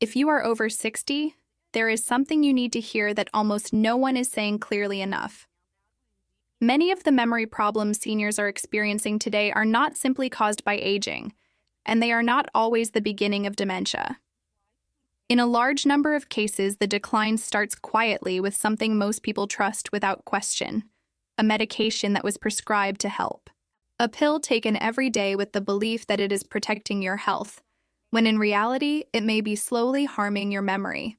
If you are over 60, there is something you need to hear that almost no one is saying clearly enough. Many of the memory problems seniors are experiencing today are not simply caused by aging, and they are not always the beginning of dementia. In a large number of cases, the decline starts quietly with something most people trust without question: a medication that was prescribed to help. A pill taken every day with the belief that it is protecting your health, when in reality, it may be slowly harming your memory.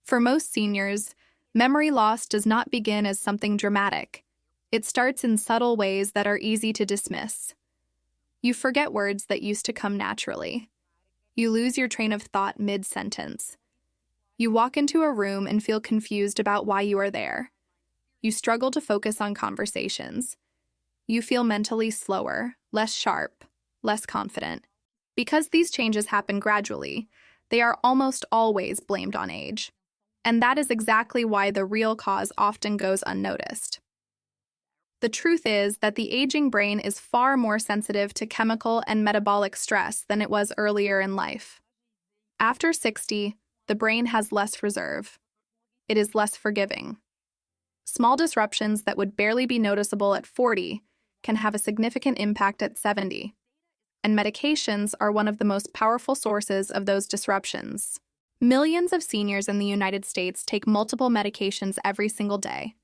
For most seniors, memory loss does not begin as something dramatic. It starts in subtle ways that are easy to dismiss. You forget words that used to come naturally. You lose your train of thought mid-sentence. You walk into a room and feel confused about why you are there. You struggle to focus on conversations. You feel mentally slower, less sharp, less confident. Because these changes happen gradually, they are almost always blamed on age. And that is exactly why the real cause often goes unnoticed. The truth is that the aging brain is far more sensitive to chemical and metabolic stress than it was earlier in life. After 60, the brain has less reserve. It is less forgiving. Small disruptions that would barely be noticeable at 40 can have a significant impact at 70. And medications are one of the most powerful sources of those disruptions. Millions of seniors in the United States take multiple medications every single day.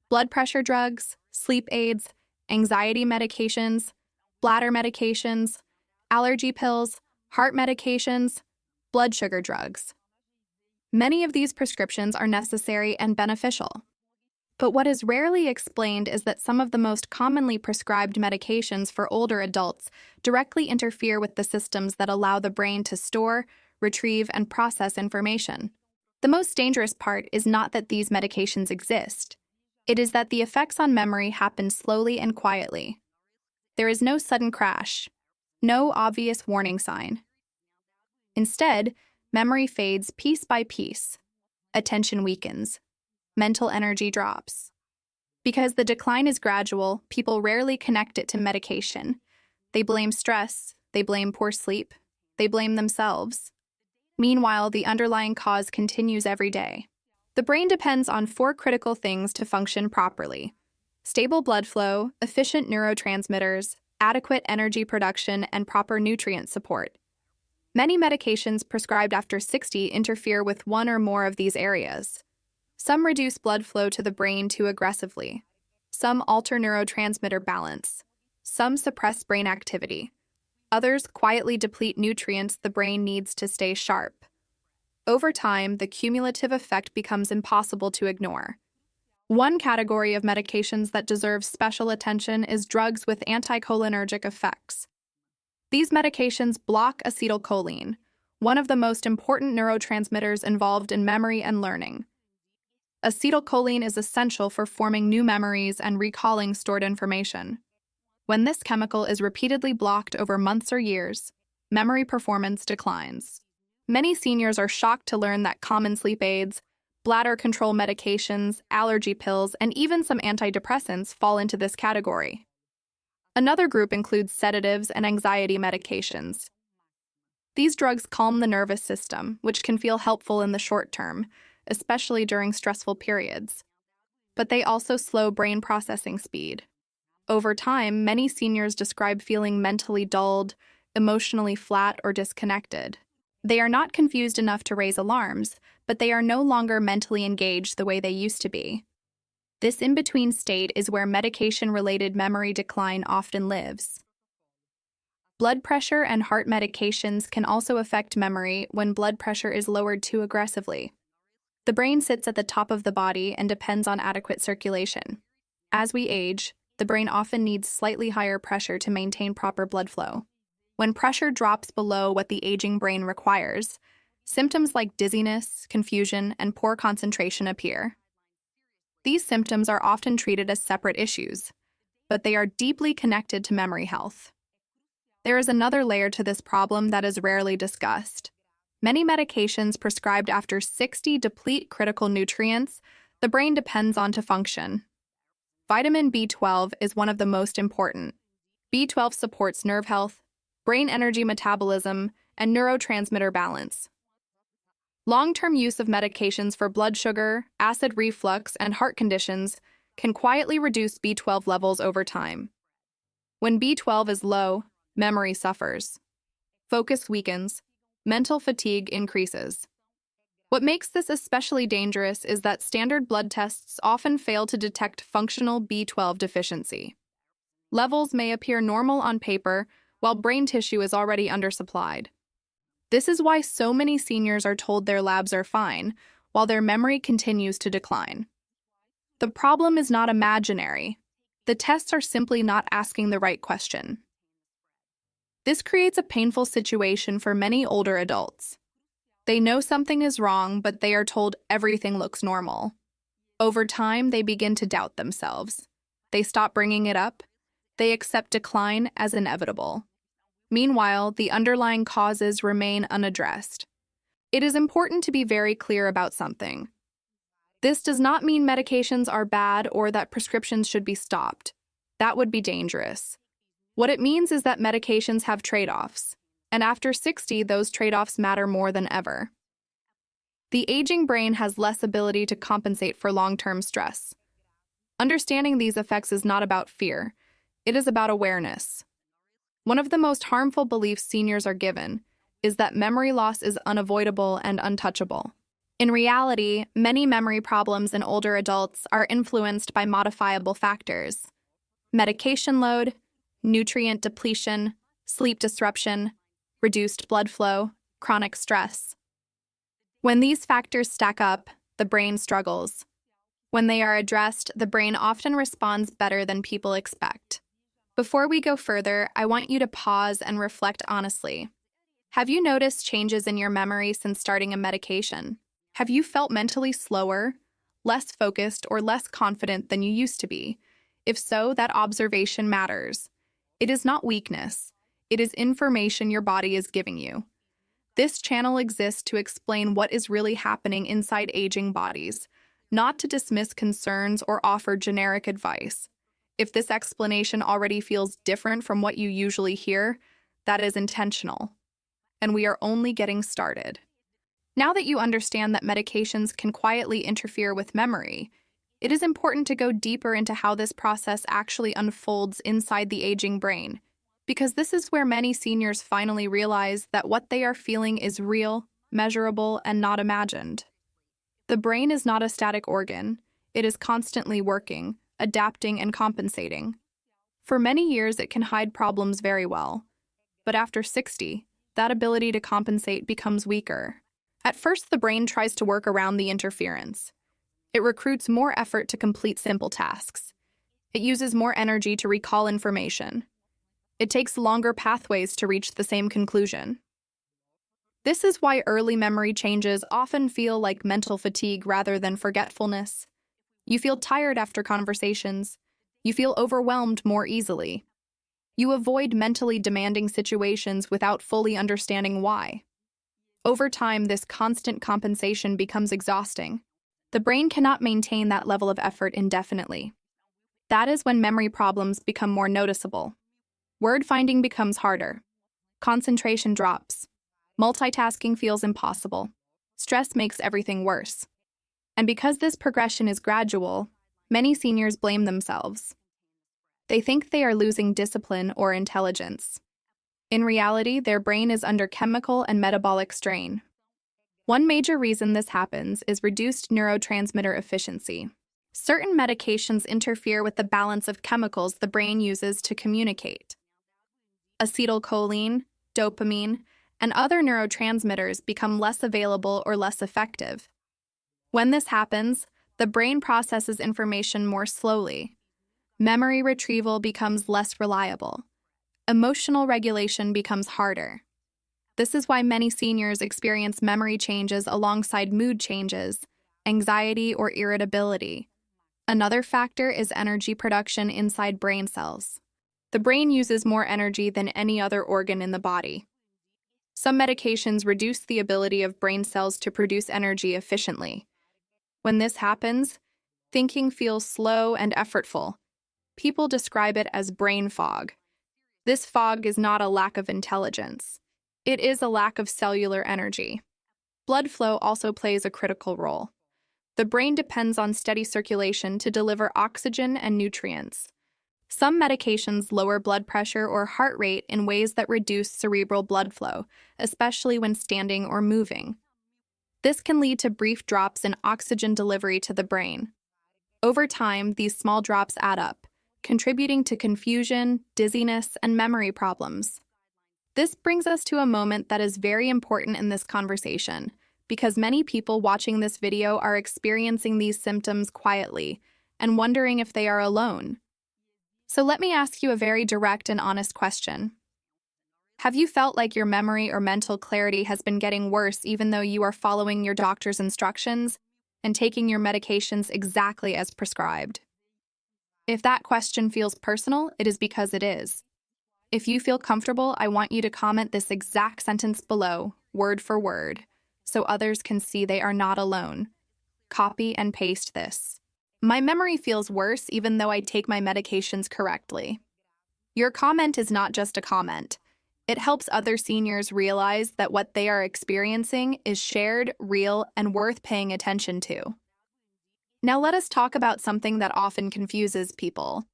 Blood pressure drugs, sleep aids, anxiety medications, bladder medications, allergy pills, heart medications, blood sugar drugs. Many of these prescriptions are necessary and beneficial. But what is rarely explained is that some of the most commonly prescribed medications for older adults directly interfere with the systems that allow the brain to store, retrieve, and process information. The most dangerous part is not that these medications exist. It is that the effects on memory happen slowly and quietly. There is no sudden crash, no obvious warning sign. Instead, memory fades piece by piece. Attention weakens. Mental energy drops. Because the decline is gradual, people rarely connect it to medication. They blame stress, they blame poor sleep, they blame themselves. Meanwhile, the underlying cause continues every day. The brain depends on 4 critical things to function properly: stable blood flow, efficient neurotransmitters, adequate energy production, and proper nutrient support. Many medications prescribed after 60 interfere with one or more of these areas. Some reduce blood flow to the brain too aggressively. Some alter neurotransmitter balance. Some suppress brain activity. Others quietly deplete nutrients the brain needs to stay sharp. Over time, the cumulative effect becomes impossible to ignore. One category of medications that deserves special attention is drugs with anticholinergic effects. These medications block acetylcholine, one of the most important neurotransmitters involved in memory and learning. Acetylcholine is essential for forming new memories and recalling stored information. When this chemical is repeatedly blocked over months or years, memory performance declines. Many seniors are shocked to learn that common sleep aids, bladder control medications, allergy pills, and even some antidepressants fall into this category. Another group includes sedatives and anxiety medications. These drugs calm the nervous system, which can feel helpful in the short term, especially during stressful periods. But they also slow brain processing speed. Over time, many seniors describe feeling mentally dulled, emotionally flat, or disconnected. They are not confused enough to raise alarms, but they are no longer mentally engaged the way they used to be. This in-between state is where medication-related memory decline often lives. Blood pressure and heart medications can also affect memory when blood pressure is lowered too aggressively. The brain sits at the top of the body and depends on adequate circulation. As we age, the brain often needs slightly higher pressure to maintain proper blood flow. When pressure drops below what the aging brain requires, symptoms like dizziness, confusion, and poor concentration appear. These symptoms are often treated as separate issues, but they are deeply connected to memory health. There is another layer to this problem that is rarely discussed. Many medications prescribed after 60 deplete critical nutrients the brain depends on to function. Vitamin B12 is one of the most important. B12 supports nerve health, brain energy metabolism, and neurotransmitter balance. Long-term use of medications for blood sugar, acid reflux, and heart conditions can quietly reduce B12 levels over time. When B12 is low, memory suffers. Focus weakens. Mental fatigue increases. What makes this especially dangerous is that standard blood tests often fail to detect functional B12 deficiency. Levels may appear normal on paper, while brain tissue is already undersupplied. This is why so many seniors are told their labs are fine, while their memory continues to decline. The problem is not imaginary. The tests are simply not asking the right question. This creates a painful situation for many older adults. They know something is wrong, but they are told everything looks normal. Over time, they begin to doubt themselves. They stop bringing it up. They accept decline as inevitable. Meanwhile, the underlying causes remain unaddressed. It is important to be very clear about something. This does not mean medications are bad or that prescriptions should be stopped. That would be dangerous. What it means is that medications have trade-offs, and after 60, those trade-offs matter more than ever. The aging brain has less ability to compensate for long-term stress. Understanding these effects is not about fear. It is about awareness. One of the most harmful beliefs seniors are given is that memory loss is unavoidable and untouchable. In reality, many memory problems in older adults are influenced by modifiable factors: medication load, nutrient depletion, sleep disruption, reduced blood flow, chronic stress. When these factors stack up, the brain struggles. When they are addressed, the brain often responds better than people expect. Before we go further, I want you to pause and reflect honestly. Have you noticed changes in your memory since starting a medication? Have you felt mentally slower, less focused, or less confident than you used to be? If so, that observation matters. It is not weakness. It is information your body is giving you. This channel exists to explain what is really happening inside aging bodies, not to dismiss concerns or offer generic advice. If this explanation already feels different from what you usually hear, that is intentional. And we are only getting started. Now that you understand that medications can quietly interfere with memory, it is important to go deeper into how this process actually unfolds inside the aging brain, because this is where many seniors finally realize that what they are feeling is real, measurable, and not imagined. The brain is not a static organ. It is constantly working, adapting, and compensating. For many years, it can hide problems very well. But after 60, that ability to compensate becomes weaker. At first, the brain tries to work around the interference. It recruits more effort to complete simple tasks. It uses more energy to recall information. It takes longer pathways to reach the same conclusion. This is why early memory changes often feel like mental fatigue rather than forgetfulness. You feel tired after conversations. You feel overwhelmed more easily. You avoid mentally demanding situations without fully understanding why. Over time, this constant compensation becomes exhausting. The brain cannot maintain that level of effort indefinitely. That is when memory problems become more noticeable. Word finding becomes harder. Concentration drops. Multitasking feels impossible. Stress makes everything worse. And because this progression is gradual, many seniors blame themselves. They think they are losing discipline or intelligence. In reality, their brain is under chemical and metabolic strain. One major reason this happens is reduced neurotransmitter efficiency. Certain medications interfere with the balance of chemicals the brain uses to communicate. Acetylcholine, dopamine, and other neurotransmitters become less available or less effective. When this happens, the brain processes information more slowly. Memory retrieval becomes less reliable. Emotional regulation becomes harder. This is why many seniors experience memory changes alongside mood changes, anxiety, or irritability. Another factor is energy production inside brain cells. The brain uses more energy than any other organ in the body. Some medications reduce the ability of brain cells to produce energy efficiently. When this happens, thinking feels slow and effortful. People describe it as brain fog. This fog is not a lack of intelligence. It is a lack of cellular energy. Blood flow also plays a critical role. The brain depends on steady circulation to deliver oxygen and nutrients. Some medications lower blood pressure or heart rate in ways that reduce cerebral blood flow, especially when standing or moving. This can lead to brief drops in oxygen delivery to the brain. Over time, these small drops add up, contributing to confusion, dizziness, and memory problems. This brings us to a moment that is very important in this conversation, because many people watching this video are experiencing these symptoms quietly and wondering if they are alone. So let me ask you a very direct and honest question. Have you felt like your memory or mental clarity has been getting worse even though you are following your doctor's instructions and taking your medications exactly as prescribed? If that question feels personal, it is because it is. If you feel comfortable, I want you to comment this exact sentence below, word for word, so others can see they are not alone. Copy and paste this. My memory feels worse even though I take my medications correctly. Your comment is not just a comment. It helps other seniors realize that what they are experiencing is shared, real, and worth paying attention to. Now let us talk about something that often confuses people.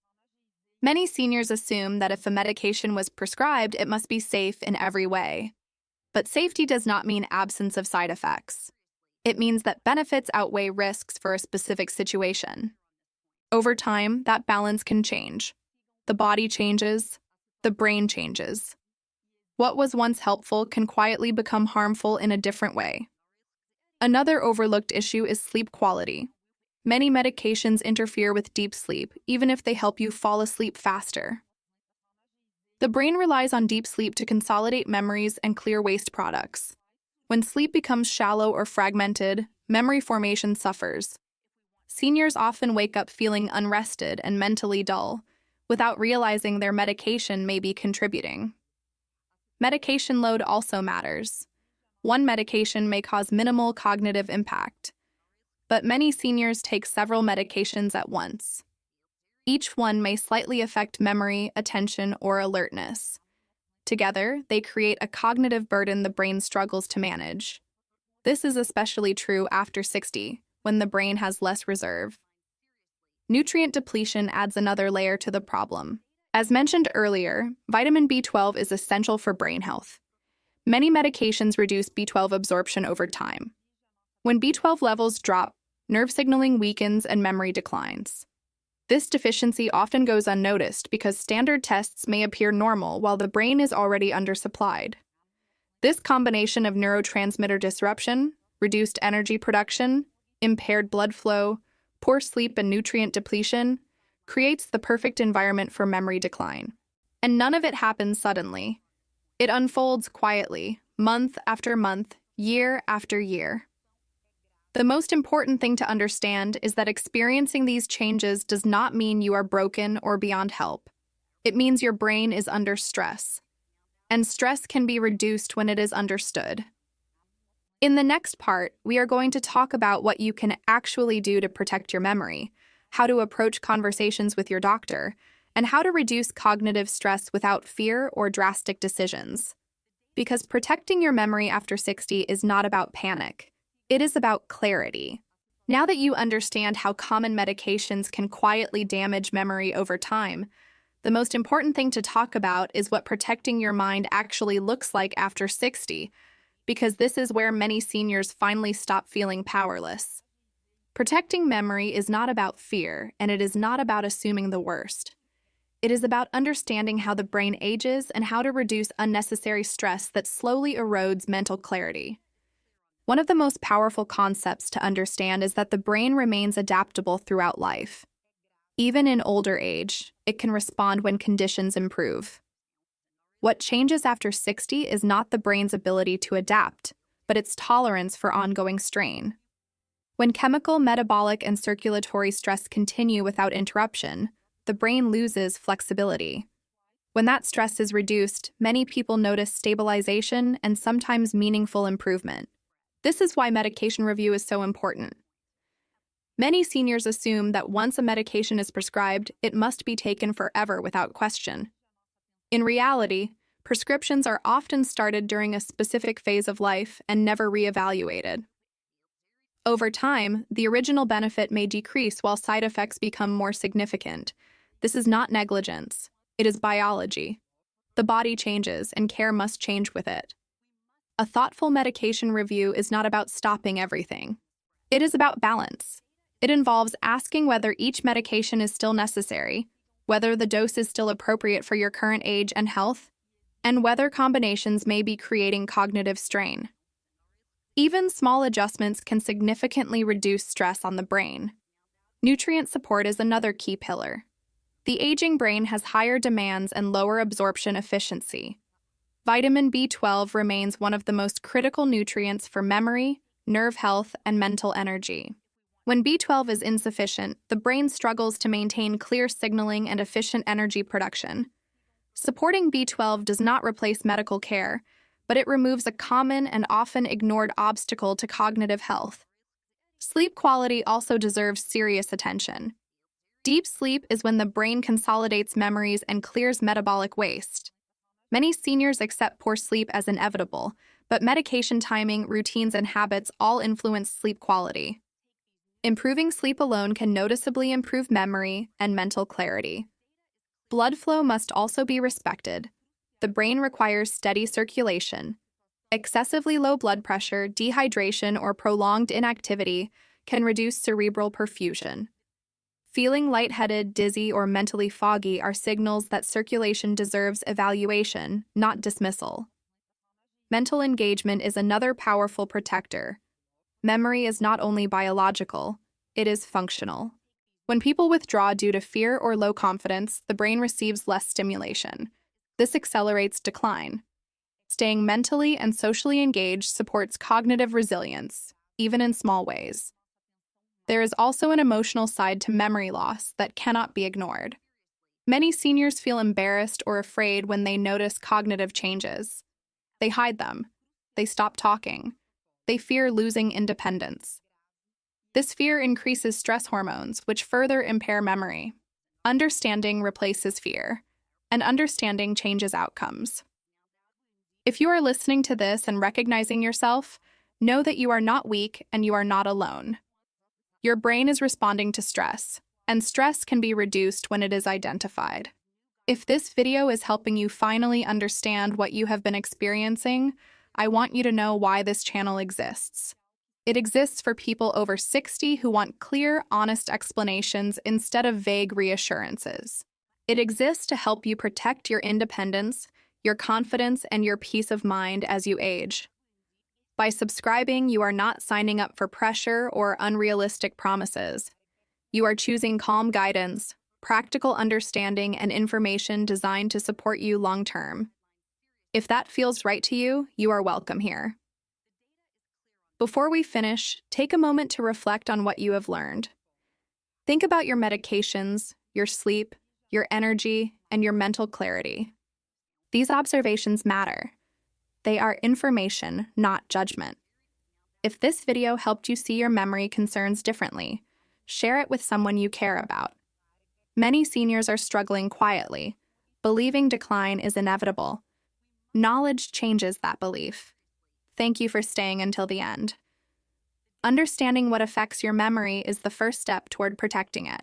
Many seniors assume that if a medication was prescribed, it must be safe in every way. But safety does not mean absence of side effects. It means that benefits outweigh risks for a specific situation. Over time, that balance can change. The body changes, the brain changes. What was once helpful can quietly become harmful in a different way. Another overlooked issue is sleep quality. Many medications interfere with deep sleep, even if they help you fall asleep faster. The brain relies on deep sleep to consolidate memories and clear waste products. When sleep becomes shallow or fragmented, memory formation suffers. Seniors often wake up feeling unrested and mentally dull, without realizing their medication may be contributing. Medication load also matters. One medication may cause minimal cognitive impact, but many seniors take several medications at once. Each one may slightly affect memory, attention, or alertness. Together, they create a cognitive burden the brain struggles to manage. This is especially true after 60, when the brain has less reserve. Nutrient depletion adds another layer to the problem. As mentioned earlier, vitamin B12 is essential for brain health. Many medications reduce B12 absorption over time. When B12 levels drop, nerve signaling weakens and memory declines. This deficiency often goes unnoticed because standard tests may appear normal while the brain is already undersupplied. This combination of neurotransmitter disruption, reduced energy production, impaired blood flow, poor sleep, and nutrient depletion creates the perfect environment for memory decline. And none of it happens suddenly. It unfolds quietly, month after month, year after year. The most important thing to understand is that experiencing these changes does not mean you are broken or beyond help. It means your brain is under stress. And stress can be reduced when it is understood. In the next part, we are going to talk about what you can actually do to protect your memory, how to approach conversations with your doctor, and how to reduce cognitive stress without fear or drastic decisions. Because protecting your memory after 60 is not about panic. It is about clarity. Now that you understand how common medications can quietly damage memory over time, the most important thing to talk about is what protecting your mind actually looks like after 60, because this is where many seniors finally stop feeling powerless. Protecting memory is not about fear, and it is not about assuming the worst. It is about understanding how the brain ages and how to reduce unnecessary stress that slowly erodes mental clarity. One of the most powerful concepts to understand is that the brain remains adaptable throughout life. Even in older age, it can respond when conditions improve. What changes after 60 is not the brain's ability to adapt, but its tolerance for ongoing strain. When chemical, metabolic, and circulatory stress continue without interruption, the brain loses flexibility. When that stress is reduced, many people notice stabilization and sometimes meaningful improvement. This is why medication review is so important. Many seniors assume that once a medication is prescribed, it must be taken forever without question. In reality, Prescriptions are often started during a specific phase of life and never reevaluated. Over time, the original benefit may decrease while side effects become more significant. This is not negligence. It is biology. The body changes, and care must change with it. A thoughtful medication review is not about stopping everything. It is about balance. It involves asking whether each medication is still necessary, whether the dose is still appropriate for your current age and health, and whether combinations may be creating cognitive strain. Even small adjustments can significantly reduce stress on the brain. Nutrient support is another key pillar. The aging brain has higher demands and lower absorption efficiency. Vitamin B12 remains one of the most critical nutrients for memory, nerve health, and mental energy. When B12 is insufficient, the brain struggles to maintain clear signaling and efficient energy production. Supporting B12 does not replace medical care, but it removes a common and often ignored obstacle to cognitive health. Sleep quality also deserves serious attention. Deep sleep is when the brain consolidates memories and clears metabolic waste. Many seniors accept poor sleep as inevitable, but medication timing, routines, and habits all influence sleep quality. Improving sleep alone can noticeably improve memory and mental clarity. Blood flow must also be respected. The brain requires steady circulation. Excessively low blood pressure, dehydration, or prolonged inactivity can reduce cerebral perfusion. Feeling lightheaded, dizzy, or mentally foggy are signals that circulation deserves evaluation, not dismissal. Mental engagement is another powerful protector. Memory is not only biological, it is functional. When people withdraw due to fear or low confidence, the brain receives less stimulation. This accelerates decline. Staying mentally and socially engaged supports cognitive resilience, even in small ways. There is also an emotional side to memory loss that cannot be ignored. Many seniors feel embarrassed or afraid when they notice cognitive changes. They hide them. They stop talking. They fear losing independence. This fear increases stress hormones, which further impair memory. Understanding replaces fear, and understanding changes outcomes. If you are listening to this and recognizing yourself, know that you are not weak and you are not alone. Your brain is responding to stress, and stress can be reduced when it is identified. If this video is helping you finally understand what you have been experiencing, I want you to know why this channel exists. It exists for people over 60 who want clear, honest explanations instead of vague reassurances. It exists to help you protect your independence, your confidence, and your peace of mind as you age. By subscribing, you are not signing up for pressure or unrealistic promises. You are choosing calm guidance, practical understanding, and information designed to support you long-term. If that feels right to you, you are welcome here. Before we finish, take a moment to reflect on what you have learned. Think about your medications, your sleep, your energy, and your mental clarity. These observations matter. They are information, not judgment. If this video helped you see your memory concerns differently, share it with someone you care about. Many seniors are struggling quietly, believing decline is inevitable. Knowledge changes that belief. Thank you for staying until the end. Understanding what affects your memory is the first step toward protecting it.